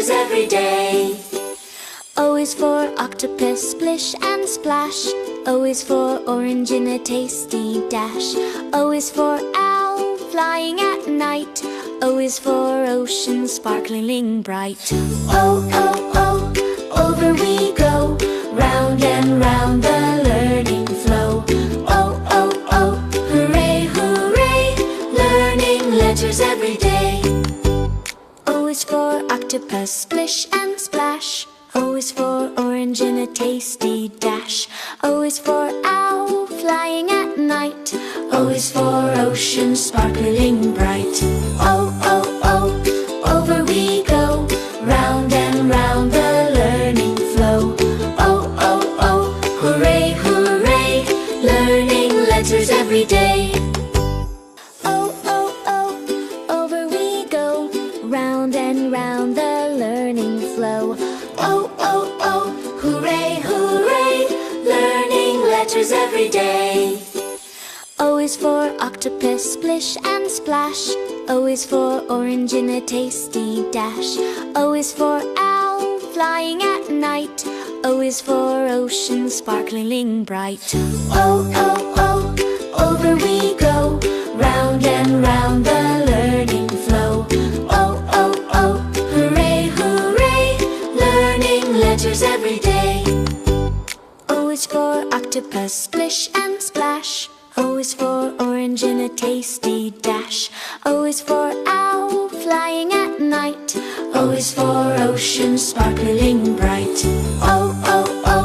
letters every day. O is for octopus, splish and splash. O is for orange in a tasty dash. O is for owl, flying at night. O is for ocean, sparkling bright. O, O, O, over we go, round and round the learning flow. O, O, O, hooray, hooray, learning letters every day. O is for octopus, splish and splash. O is for orange in a tasty dash. O is for owl, flying at night. O is for ocean, sparkling bright. O, O, O, over we go, round and round the learning flow. O, O, O, hooray, hooray, learning letters every day. O, O, O, over we go, round and round the learning flow. O, O, O, hooray, hooray, learning letters every day. O is for octopus, splish and splash. O is for orange in a tasty dash. O is for owl, flying at night. O is for ocean, sparkling bright. O, O, O, over we go, round and round the learning flow. O, O, O, hooray, hooray, learning letters every day. O is for octopus, splish and splash. O is for orange in a tasty dash. O is for owl, flying at night. O is for ocean, sparkling bright. O, O, O,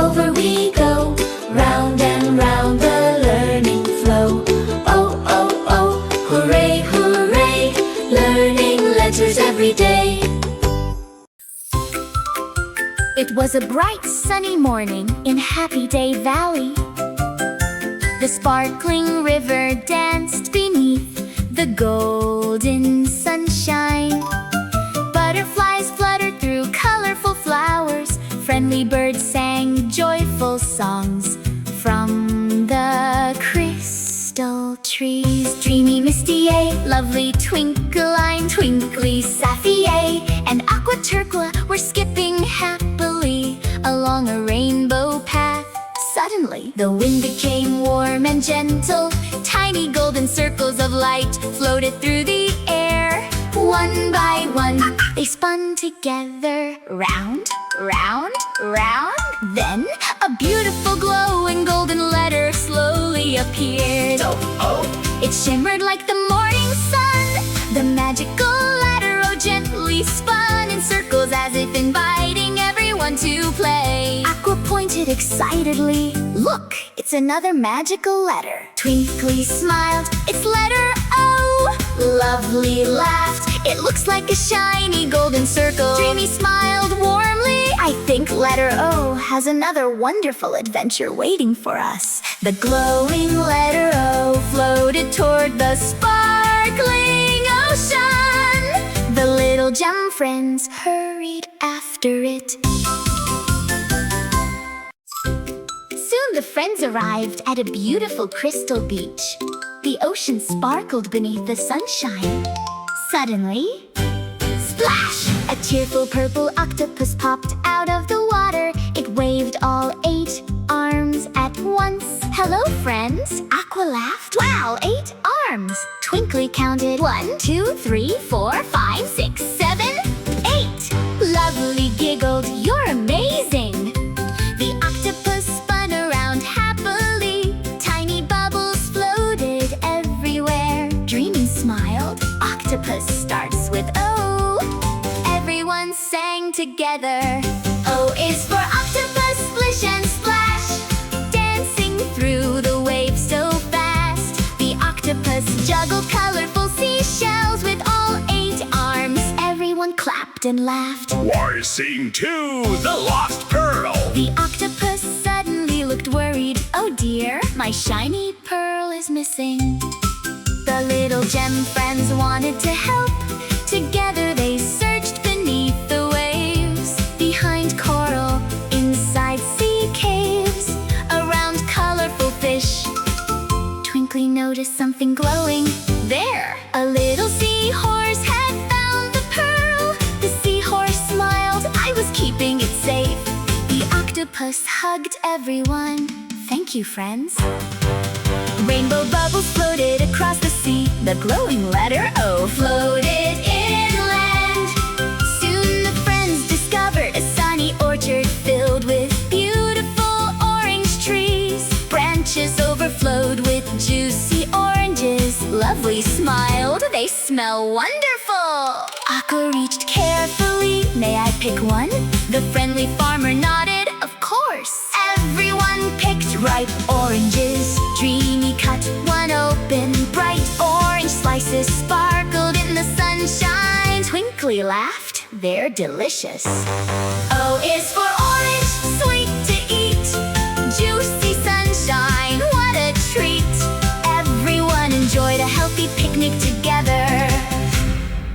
over we go, round and round the learning flow. O, O, O, hooray, hooray, learning letters every day. It was a bright sunny morning in Happy Day Valley. The sparkling river danced beneath the golden sunshine. Butterflies fluttered through colorful flowers. Friendly birds sang joyful songs from the crystal trees. Dreamy, misty, lovely twinkline, twinkly, sapphy, and Aqua were skipping happily along a rainbow path. Suddenly, the wind became warm and gentle. Tiny golden circles of light floated through the air. One by one, they spun together, round, round, round. Then, a beautiful glowing golden letter slowly appeared. It shimmered like the morning sun. The magical letter O gently spun in circles as if inviting everyone to play. Aqua pointed excitedly. Look, it's another magical letter. Twinkly smiled. It's letter O. Lovely laughed. It looks like a shiny golden circle. Dreamy smiled warmly. I think letter O has another wonderful adventure waiting for us. The glowing letter O floated toward the sparkling ocean. The little gem friends hurried after it. Soon the friends arrived at a beautiful crystal beach. The ocean sparkled beneath the sunshine. Suddenly, splash! A cheerful purple octopus popped out of the water. It waved all 8 arms at once. Hello, friends! Aqua laughed. Wow, 8 arms! Twinkly counted 1, 2, 3, 4, 5, 6, 7, 8. Lovely giggled. You're amazing! The octopus spun around happily. Tiny bubbles floated everywhere. Dreamy smiled. Octopus starts with O. Everyone sang together. O is for octopus, splish and splash, dancing through the waves so fast. The octopus juggled colorful seashells with all 8 arms. Everyone clapped and laughed. Why sing to the lost pearl? The octopus suddenly looked worried. Oh dear, my shiny pearl is missing. The little gem friends wanted to help. Together they searched beneath the waves, behind coral, inside sea caves, around colorful fish. Twinkly noticed something glowing there. A little seahorse had found the pearl. The seahorse Octopus hugged everyone. Thank you, friends. Rainbow bubbles floated across the sea. The glowing letter O floated inland. Soon the friends discovered a sunny orchard filled with beautiful orange trees. Branches overflowed with juicy oranges. Lovely smiled, they smell wonderful. Aqua reached carefully. May I pick one? The friendly farmer nodded. Of course. Everyone picked ripe oranges. Dreamy cut one open. Bright orange slices sparkled in the sunshine. Twinkly laughed. They're delicious. O is for orange, sweet to eat. Juicy sunshine, what a treat. Everyone enjoyed a healthy picnic together.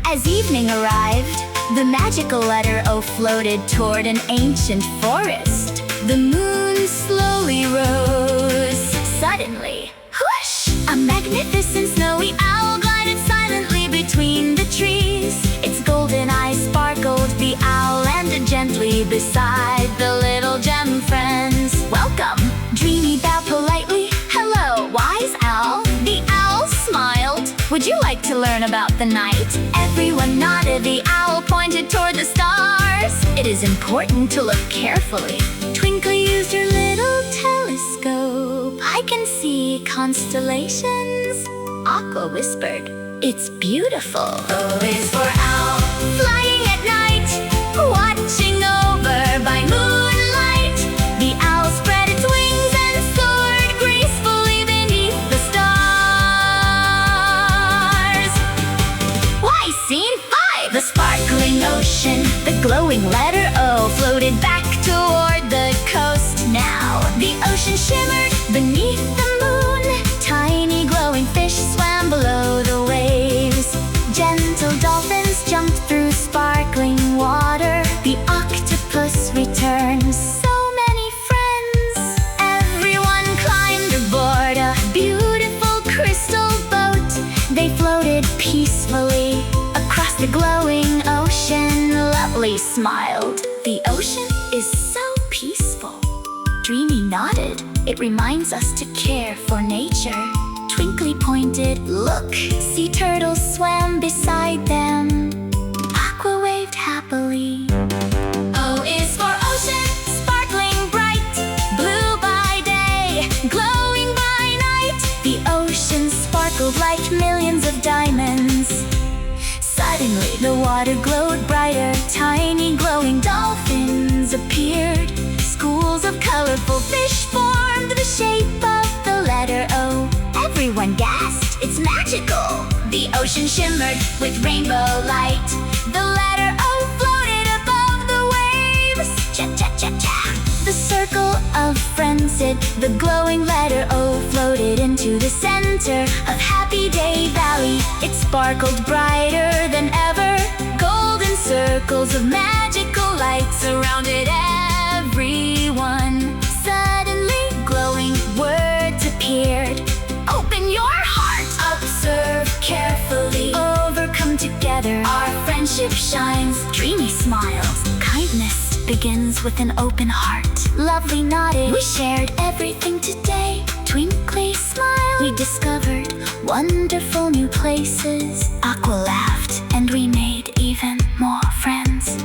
As evening arrived, the magical letter O floated toward an ancient forest. The moon slowly rose. Suddenly, whoosh! A magnificent snowy owl glided silently between the trees. Its golden eyes sparkled. The owl landed gently beside the little gem friends. Welcome! Dreamy bowed politely. Hello, wise owl. The owl smiled. Would you like to learn about the night? Everyone nodded. The owl pointed toward the stars. It is important to look carefully. Twinkly used her little telescope. I can see constellations. Aqua whispered, it's beautiful. O is for owl, flying at night, watching over by moonlight. The owl spread its wings and soared gracefully beneath the stars. Why, scene 5! The sparkling ocean, the glowing letter O floated back toward the coast. Now the ocean shimmered beneath the moon. Tiny glowing fish swam below the waves. Gentle dolphins jumped through sparkling water. The octopus returns. So many friends. Everyone climbed aboard a beautiful crystal boat. They floated peacefully across the glowing ocean. Lovely smiled. The ocean is so peaceful. Dreamy nodded. It reminds us to care for nature. Twinkly pointed. Look, sea turtles swam beside them. Aqua waved happily. O is for ocean, sparkling bright. Blue by day, glowing by night. The ocean sparkled like millions of diamonds. Suddenly the water glowed brighter. Tiny glowing dolphins appeared. Schools of colorful fish formed the shape of the letter O. Everyone gasped, it's magical. The ocean shimmered with rainbow light. The letter O floated above the waves. Cha-cha-cha-cha. The circle of friends hid. The glowing letter O floated into the center of Happy Day Valley. It sparkled brighter than ever. Golden circles of magical light surrounded everyone. Suddenly, glowing words appeared. Open your heart. Observe carefully. Overcome together. Our friendship shines. Dreamy smiles. Kindness begins with an open heart. Lovely nodded. We shared everything today. Twinkly smiled. We discovered wonderful new places. Aqua laughed, and we made even more friends.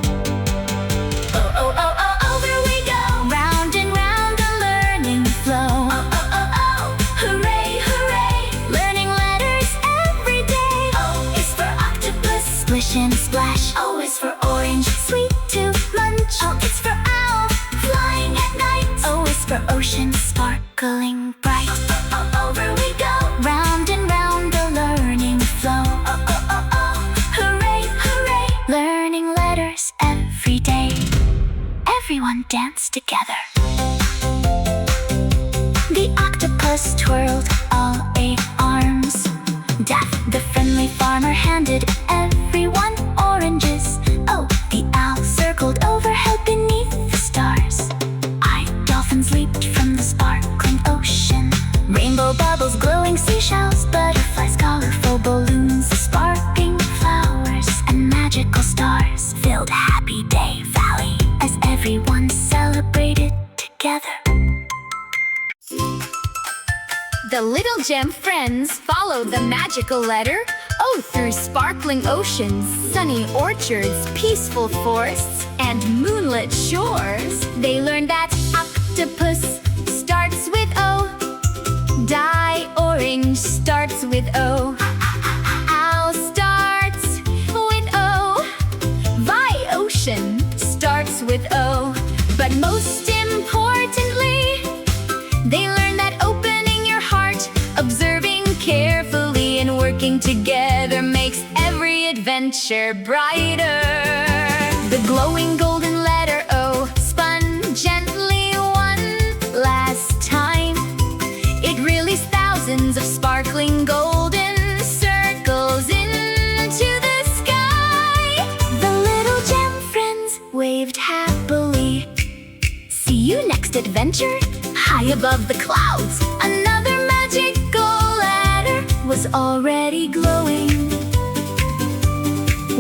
Oh, oh, oh, oh, over we go. Round and round the learning flow. Oh, oh, oh, oh, hooray, hooray. Learning letters every day. O is for octopus, splish and splash. O is for orange, sweet to munch. O is for owl, flying at night. O is for ocean, sparkling bright. Oh, oh, oh, over we go. Round and round the learning flow. Oh, oh, oh, oh, hooray, hooray. Learning letters every day. Everyone danced together. The octopus twirled all 8 arms. Daft, the friendly farmer, handed everyone oranges. Oh, the owl circled overhead beneath the stars. Dolphins leaped from the sparkling ocean. Rainbow bubbles, glowing seashells, butterflies, colorful balloons, sparkling flowers, and magical stars filled Happy Day Valley as everyone celebrated together. The little gem friends follow the magical letter O through sparkling oceans, sunny orchards, peaceful forests, and moonlit shores. They learn that octopus starts with O, dye orange starts with O, owl starts with O, Vi ocean starts with O. But most importantly, they learn that opening your heart, observing carefully, and working together makes every adventure brighter. The glowing golden letter O spun gently one last time. It released thousands of sparkling golden circles into the sky. The little gem friends waved happily. See you next adventure, high above the clouds. Another magical letter was already glowing,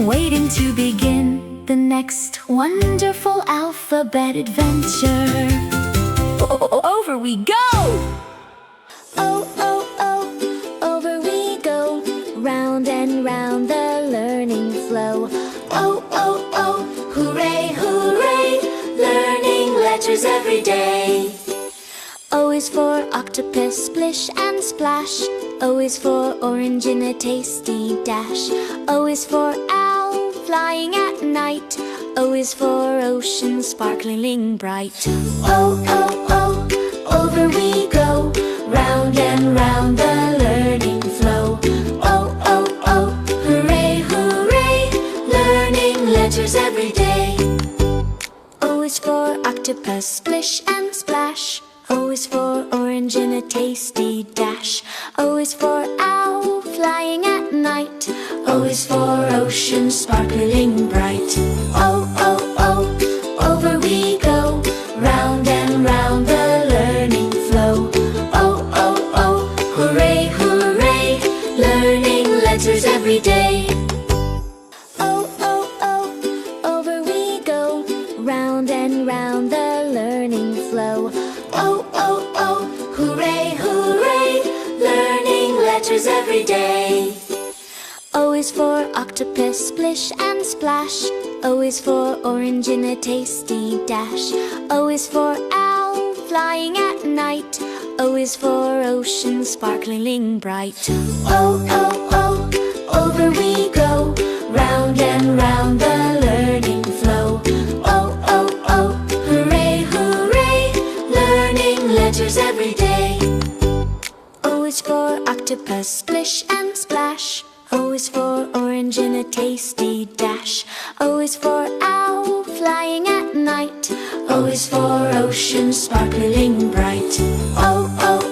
waiting to begin the next wonderful alphabet adventure. Over we go! Oh, oh, oh, over we go, round and round the learning flow. Oh, oh, oh, hooray, hooray, learning letters every day. O is for octopus, splish and splash. O is for orange in a tasty dash. O is for owl, flying at night. O is for ocean, sparkling bright. Oh, oh, oh, over we go, round and round the learning flow. Oh, oh, oh, hooray, hooray, learning letters every day. O is for octopus, splish and splash. O is for orange in a tasty dash. O is for owl, flying at night. O is for ocean, sparkling bright. Oh, oh, oh, over we go, round and round the learning flow. Oh, oh, oh, hooray, hooray, learning letters every day. Oh, oh, oh, over we go, round and round the learning flow. Oh, oh, oh, hooray, hooray, learning letters every day. O is for octopus, splish and splash. O is for orange in a tasty dash. O is for owl, flying at night. O is for ocean, sparkling bright. Oh, oh, oh, over we go, round and round the learning flow. Oh, oh, oh, hooray, hooray, learning letters every day. O is for octopus, splish and splash. O is for orange in a tasty dash. O is for owl, flying at night. O is for ocean, sparkling bright. Oh, oh,